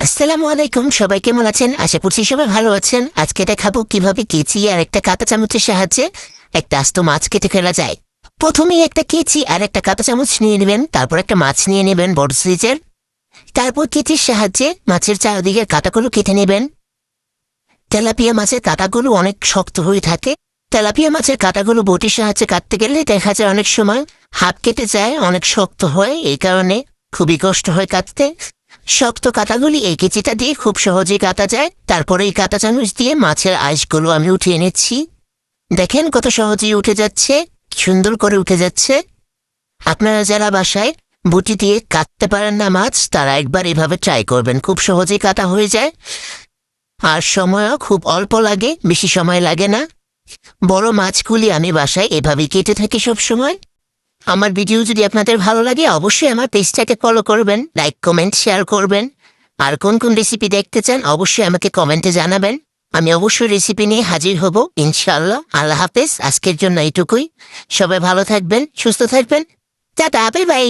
আসসালামু আলাইকুম, সবাই কেমন আছেন? আশা করছি সবাই ভালো আছেন। আজকে দেখাবো কিভাবে কেচি আর একটা কাঁটা চামচের সাহায্যে একটা আস্ত মাছ কেটে ফেলা যায়। প্রথমেই একটা কেচি আর একটা কাঁটা চামচ নিয়ে নেবেন, তারপর একটা মাছ নিয়ে নেবেন বড় সাইজের। তারপর কেচির সাহায্যে মাছের চারদিকে কাঁটাগুলো কেটে নেবেন। তেলাপিয়া মাছের কাঁটাগুলো অনেক শক্ত হয়ে থাকে। তেলাপিয়া মাছের কাঁটাগুলো বটির সাহায্যে কাটতে গেলে দেখা যায় অনেক সময় হাত কেটে যায়, অনেক শক্ত হয়, এই কারণে খুবই কষ্ট হয় কাটতে। শক্ত কাঁটাগুলি এই কেচিটা দিয়ে খুব সহজেই কাটা যায়। তারপরে এই কাঁটা চামচ দিয়ে মাছের আঁশগুলো আমি উঠিয়ে নিচ্ছি। দেখেন কত সহজেই উঠে যাচ্ছে, সুন্দর করে উঠে যাচ্ছে। আপনারা যারা বাসায় বটি দিয়ে কাটতে পারেন না মাছ, তারা একবার এভাবে ট্রাই করবেন, খুব সহজেই কাটা হয়ে যায়। আর সময়ও খুব অল্প লাগে, বেশি সময় লাগে না। বড় মাছগুলি আমি বাসায় এভাবেই কেটে থাকি সব সময়। আমার ভিডিও যদি আপনাদের ভালো লাগে অবশ্যই আমার পেজটাকে ফলো করবেন, লাইক কমেন্ট শেয়ার করবেন। আর কোন কোন রেসিপি দেখতে চান অবশ্যই আমাকে কমেন্টে জানাবেন। আমি অবশ্যই রেসিপি নিয়ে হাজির হব ইনশাআল্লাহ। আল্লাহ হাফেজ, আজকের জন্য এইটুকুই। সবাই ভালো থাকবেন, সুস্থ থাকবেন। Tata, bye bye.